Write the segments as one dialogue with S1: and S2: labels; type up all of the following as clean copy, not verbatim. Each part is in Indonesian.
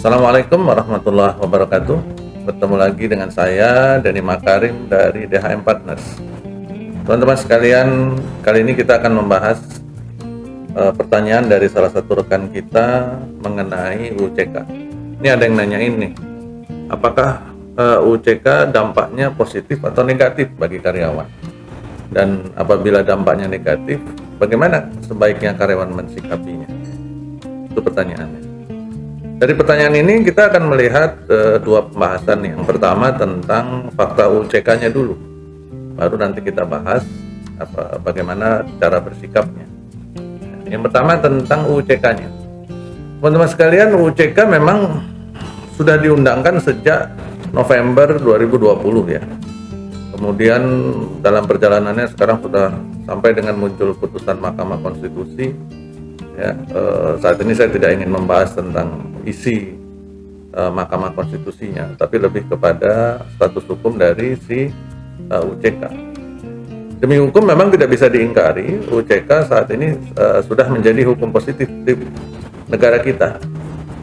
S1: Assalamualaikum warahmatullahi wabarakatuh. Bertemu lagi dengan saya Denny Makarim dari DHM Partners. Teman-teman sekalian, kali ini kita akan membahas pertanyaan dari salah satu rekan kita mengenai UCK. Ini ada yang nanyain nih, apakah UCK dampaknya positif atau negatif bagi karyawan? Dan apabila dampaknya negatif, bagaimana sebaiknya karyawan mensikapinya? Itu pertanyaannya. Dari pertanyaan ini kita akan melihat dua pembahasan. Yang pertama tentang fakta UCK-nya dulu, baru nanti kita bahas bagaimana cara bersikapnya. Yang pertama tentang UCK-nya. Teman-teman sekalian, UCK memang sudah diundangkan sejak November 2020 ya. Kemudian dalam perjalanannya sekarang sudah sampai dengan muncul putusan Mahkamah Konstitusi. Ya, saat ini saya tidak ingin membahas tentang isi Mahkamah Konstitusinya, tapi lebih kepada status hukum dari si UCK. Demi hukum memang tidak bisa diingkari, UCK saat ini sudah menjadi hukum positif di negara kita.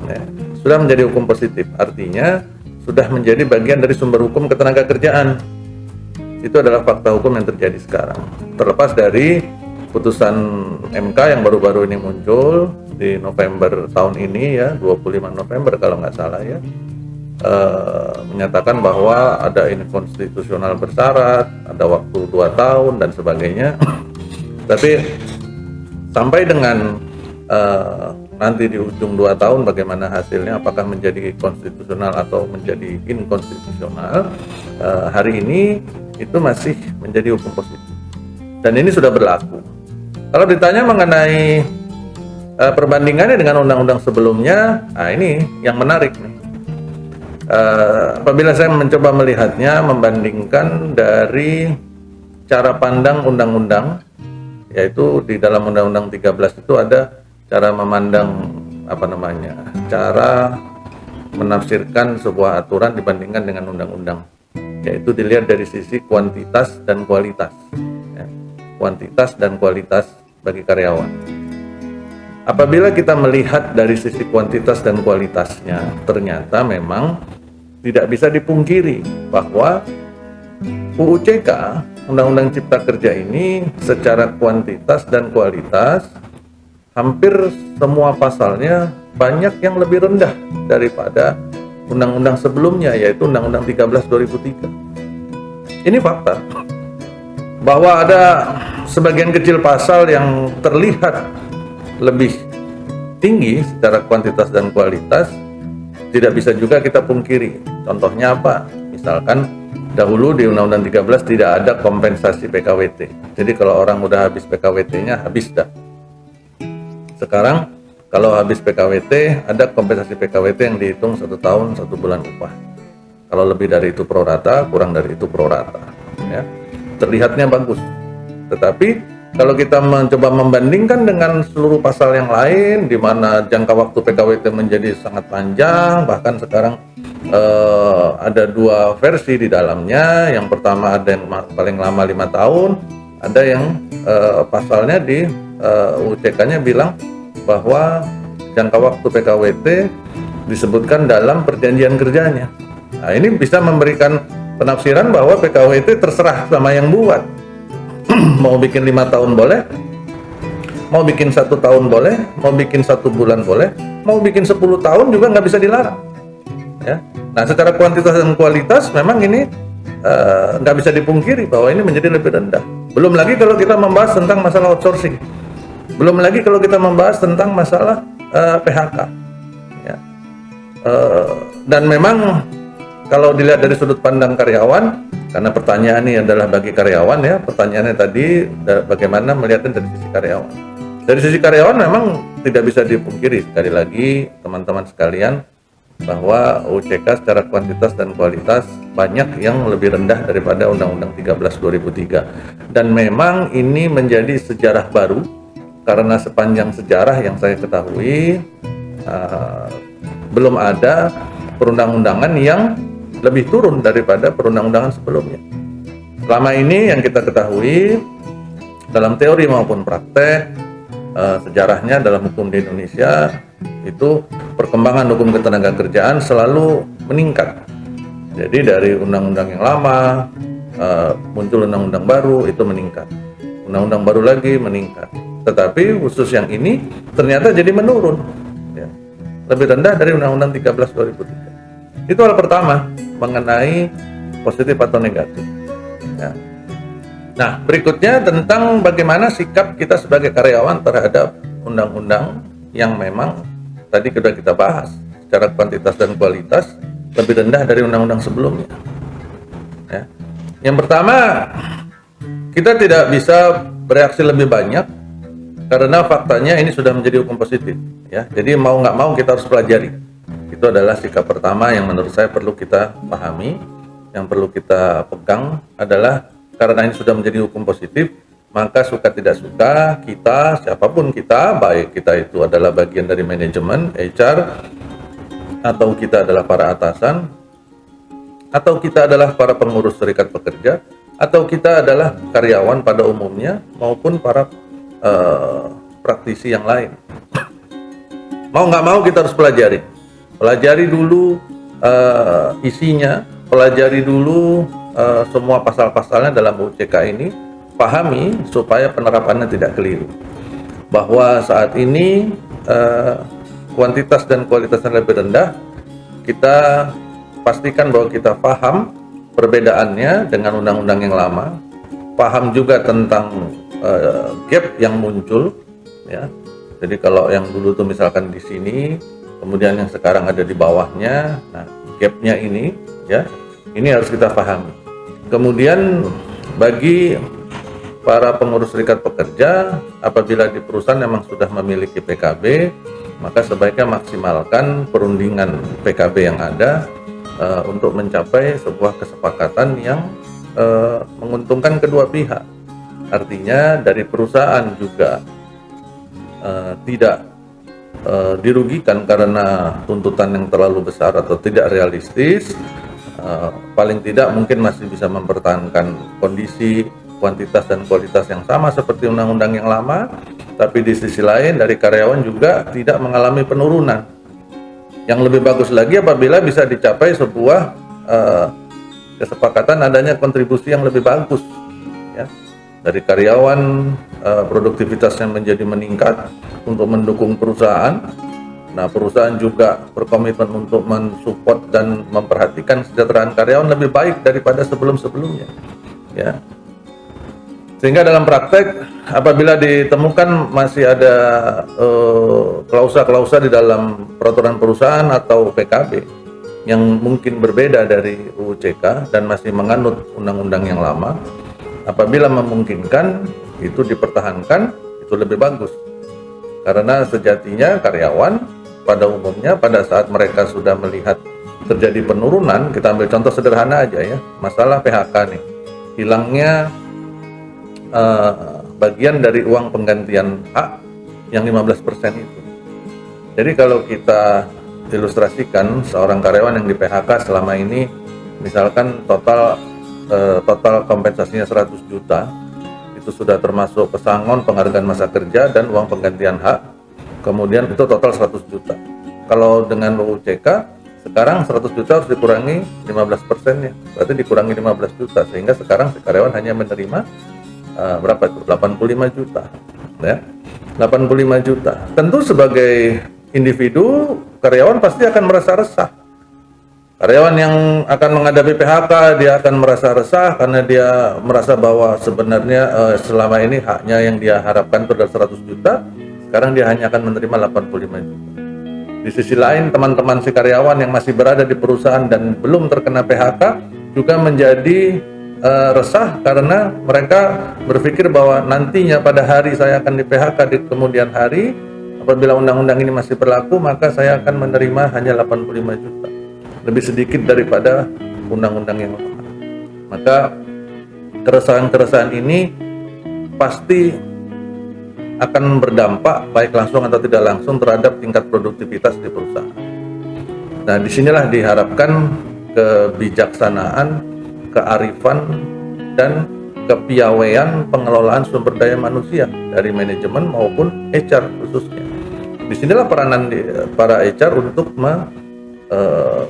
S1: Ya, sudah menjadi hukum positif, artinya sudah menjadi bagian dari sumber hukum ketenagakerjaan. Itu adalah fakta hukum yang terjadi sekarang. Terlepas dari putusan MK yang baru-baru ini muncul di November tahun ini ya, 25 November kalau nggak salah ya, menyatakan bahwa ada inkonstitusional bersyarat, ada waktu 2 tahun dan sebagainya. Tapi sampai dengan nanti di ujung 2 tahun bagaimana hasilnya, apakah menjadi konstitusional atau menjadi inkonstitusional, hari ini itu masih menjadi hukum positif dan ini sudah berlaku. Kalau ditanya mengenai perbandingannya dengan undang-undang sebelumnya, nah ini yang menarik nih. Apabila saya mencoba melihatnya, membandingkan dari cara pandang undang-undang, yaitu di dalam Undang-Undang 13 itu ada cara memandang cara menafsirkan sebuah aturan dibandingkan dengan undang-undang, yaitu dilihat dari sisi kuantitas dan kualitas ya. Kuantitas dan kualitas bagi karyawan. Apabila kita melihat dari sisi kuantitas dan kualitasnya, ternyata memang tidak bisa dipungkiri bahwa UUCK, Undang-Undang Cipta Kerja ini secara kuantitas dan kualitas hampir semua pasalnya banyak yang lebih rendah daripada undang-undang sebelumnya, yaitu Undang-Undang 13 2003. Ini fakta bahwa ada sebagian kecil pasal yang terlihat lebih tinggi secara kuantitas dan kualitas, tidak bisa juga kita pungkiri. Contohnya apa? Misalkan dahulu di Undang-Undang 13 tidak ada kompensasi PKWT. Jadi kalau orang udah habis PKWT-nya, habis dah. Sekarang kalau habis PKWT, ada kompensasi PKWT yang dihitung 1 tahun 1 bulan upah. Kalau lebih dari itu pro rata, kurang dari itu pro rata ya. Terlihatnya bagus. Tetapi kalau kita mencoba membandingkan dengan seluruh pasal yang lain, di mana jangka waktu PKWT menjadi sangat panjang, bahkan sekarang ada 2 versi di dalamnya. Yang pertama ada yang paling lama 5 tahun, ada yang pasalnya di UCK-nya bilang bahwa jangka waktu PKWT disebutkan dalam perjanjian kerjanya. Nah, ini bisa memberikan penafsiran bahwa PKWT terserah sama yang buat. Mau bikin 5 tahun boleh, mau bikin 1 tahun boleh, mau bikin 1 bulan boleh, mau bikin 10 tahun juga nggak bisa dilarang ya. Nah, secara kuantitas dan kualitas memang ini nggak bisa dipungkiri bahwa ini menjadi lebih rendah. Belum lagi kalau kita membahas tentang masalah outsourcing, belum lagi kalau kita membahas tentang masalah PHK ya. Dan memang kalau dilihat dari sudut pandang karyawan, karena pertanyaan ini adalah bagi karyawan ya, pertanyaannya tadi bagaimana melihatnya dari sisi karyawan. Dari sisi karyawan memang tidak bisa dipungkiri, sekali lagi teman-teman sekalian, bahwa UCK secara kuantitas dan kualitas banyak yang lebih rendah daripada Undang-Undang 13 2003. Dan memang ini menjadi sejarah baru, karena sepanjang sejarah yang saya ketahui belum ada perundang-undangan yang lebih turun daripada perundang-undangan sebelumnya. Selama ini yang kita ketahui dalam teori maupun praktek, sejarahnya dalam hukum di Indonesia itu perkembangan hukum ketenagakerjaan selalu meningkat. Jadi dari undang-undang yang lama muncul undang-undang baru, itu meningkat. Undang-undang baru lagi meningkat. Tetapi khusus yang ini ternyata jadi menurun, ya. Lebih rendah dari Undang-Undang 13 2003. Itu hal pertama mengenai positif atau negatif, ya. Nah, berikutnya tentang bagaimana sikap kita sebagai karyawan terhadap undang-undang yang memang tadi sudah kita bahas secara kuantitas dan kualitas lebih rendah dari undang-undang sebelumnya, ya. Yang pertama, kita tidak bisa bereaksi lebih banyak karena faktanya ini sudah menjadi hukum positif, ya. Jadi mau nggak mau kita harus pelajari. Itu adalah sikap pertama yang menurut saya perlu kita pahami, yang perlu kita pegang adalah karena ini sudah menjadi hukum positif, maka suka tidak suka kita, siapapun kita, baik kita itu adalah bagian dari manajemen, HR, atau kita adalah para atasan, atau kita adalah para pengurus serikat pekerja, atau kita adalah karyawan pada umumnya, maupun para praktisi yang lain. Mau nggak mau kita harus pelajari dulu isinya, pelajari dulu semua pasal-pasalnya dalam UCK ini, pahami supaya penerapannya tidak keliru. Bahwa saat ini kuantitas dan kualitasnya lebih rendah, kita pastikan bahwa kita paham perbedaannya dengan undang-undang yang lama, paham juga tentang gap yang muncul, ya. Jadi kalau yang dulu tuh misalkan di sini, kemudian yang sekarang ada di bawahnya, nah gapnya ini, ya, ini harus kita pahami. Kemudian bagi para pengurus serikat pekerja, apabila di perusahaan memang sudah memiliki PKB, maka sebaiknya maksimalkan perundingan PKB yang ada untuk mencapai sebuah kesepakatan yang menguntungkan kedua pihak. Artinya dari perusahaan juga tidak dirugikan karena tuntutan yang terlalu besar atau tidak realistis, paling tidak mungkin masih bisa mempertahankan kondisi, kuantitas dan kualitas yang sama seperti undang-undang yang lama, tapi di sisi lain dari karyawan juga tidak mengalami penurunan. Yang lebih bagus lagi apabila bisa dicapai sebuah kesepakatan adanya kontribusi yang lebih bagus, ya. Dari karyawan produktivitasnya menjadi meningkat untuk mendukung perusahaan. Nah, perusahaan juga berkomitmen untuk mensupport dan memperhatikan kesejahteraan karyawan lebih baik daripada sebelum-sebelumnya, ya. Sehingga dalam praktek apabila ditemukan masih ada klausa-klausa di dalam peraturan perusahaan atau PKB yang mungkin berbeda dari UU CK dan masih menganut undang-undang yang lama, apabila memungkinkan itu dipertahankan, itu lebih bagus. Karena sejatinya karyawan pada umumnya pada saat mereka sudah melihat terjadi penurunan, kita ambil contoh sederhana aja ya, masalah PHK nih, hilangnya bagian dari uang penggantian hak yang 15% itu. Jadi kalau kita ilustrasikan seorang karyawan yang di PHK selama ini, misalkan total kompensasinya 100 juta, itu sudah termasuk pesangon, penghargaan masa kerja, dan uang penggantian hak, kemudian itu total 100 juta. Kalau dengan UU CK, sekarang 100 juta harus dikurangi 15%-nya, berarti dikurangi 15 juta, sehingga sekarang si karyawan hanya menerima berapa itu? 85 juta, ya. 85 juta. Tentu sebagai individu, karyawan pasti akan merasa resah. Karyawan yang akan menghadapi PHK, dia akan merasa resah karena dia merasa bahwa sebenarnya selama ini haknya yang dia harapkan itu adalah 100 juta, sekarang dia hanya akan menerima 85 juta. Di sisi lain, teman-teman si karyawan yang masih berada di perusahaan dan belum terkena PHK juga menjadi resah karena mereka berpikir bahwa nantinya pada hari saya akan di PHK di kemudian hari, apabila undang-undang ini masih berlaku, maka saya akan menerima hanya 85 juta, lebih sedikit daripada undang-undang yang lama. Maka keresahan-keresahan ini pasti akan berdampak baik langsung atau tidak langsung terhadap tingkat produktivitas di perusahaan. Nah, disinilah diharapkan kebijaksanaan, kearifan, dan kepiawaian pengelolaan sumber daya manusia dari manajemen maupun HR khususnya. Disinilah peranan para HR untuk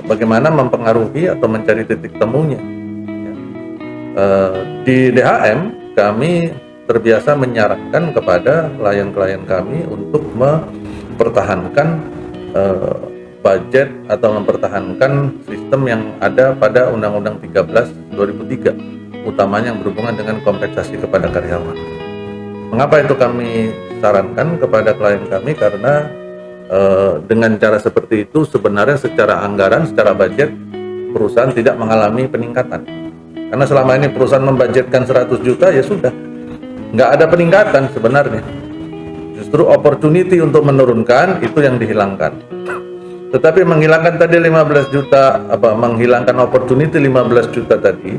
S1: bagaimana mempengaruhi atau mencari titik temunya. Di DHM kami terbiasa menyarankan kepada klien-klien kami untuk mempertahankan budget atau mempertahankan sistem yang ada pada Undang-Undang 13 2003, utamanya yang berhubungan dengan kompensasi kepada karyawan. Mengapa itu kami sarankan kepada klien kami? Karena dengan cara seperti itu sebenarnya secara anggaran, secara budget perusahaan tidak mengalami peningkatan. Karena selama ini perusahaan membudgetkan 100 juta ya sudah, nggak ada peningkatan sebenarnya. Justru opportunity untuk menurunkan itu yang dihilangkan. Tetapi menghilangkan tadi 15 juta, menghilangkan opportunity 15 juta tadi,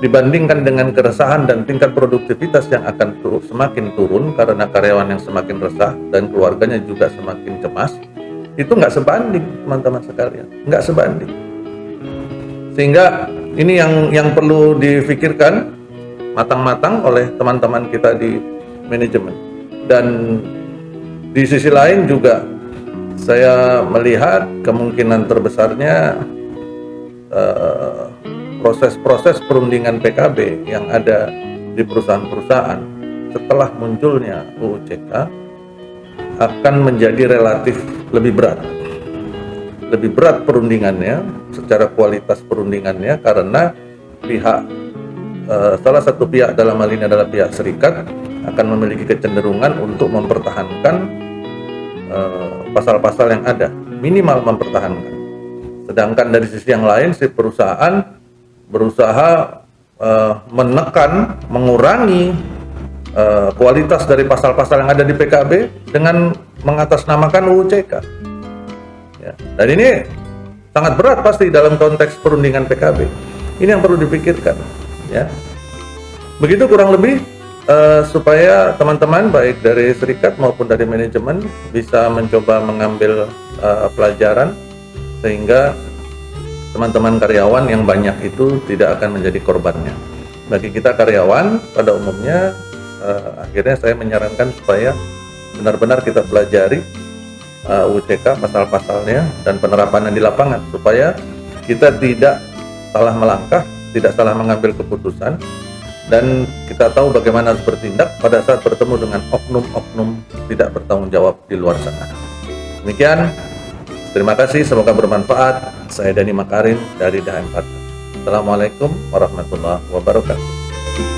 S1: dibandingkan dengan keresahan dan tingkat produktivitas yang akan semakin turun karena karyawan yang semakin resah dan keluarganya juga semakin cemas, itu nggak sebanding, teman-teman sekalian, nggak sebanding. Sehingga ini yang perlu difikirkan matang-matang oleh teman-teman kita di manajemen. Dan di sisi lain juga saya melihat kemungkinan terbesarnya proses-proses perundingan PKB yang ada di perusahaan-perusahaan setelah munculnya UU CK akan menjadi relatif lebih berat perundingannya, secara kualitas perundingannya, karena salah satu pihak dalam hal ini adalah pihak serikat akan memiliki kecenderungan untuk mempertahankan pasal-pasal yang ada, minimal mempertahankan. Sedangkan dari sisi yang lain, si perusahaan berusaha menekan, mengurangi kualitas dari pasal-pasal yang ada di PKB dengan mengatasnamakan UU CK. Ya. Dan ini sangat berat pasti dalam konteks perundingan PKB. Ini yang perlu dipikirkan. Ya. Begitu kurang lebih supaya teman-teman baik dari serikat maupun dari manajemen bisa mencoba mengambil pelajaran sehingga teman-teman karyawan yang banyak itu tidak akan menjadi korbannya. Bagi kita karyawan pada umumnya akhirnya saya menyarankan supaya benar-benar kita pelajari UCK pasal-pasalnya dan penerapannya di lapangan supaya kita tidak salah melangkah, tidak salah mengambil keputusan, dan kita tahu bagaimana harus bertindak pada saat bertemu dengan oknum-oknum tidak bertanggung jawab di luar sana. Demikian, terima kasih, semoga bermanfaat. Saya Dhani Makarim dari DHM Partners. Assalamualaikum warahmatullahi wabarakatuh.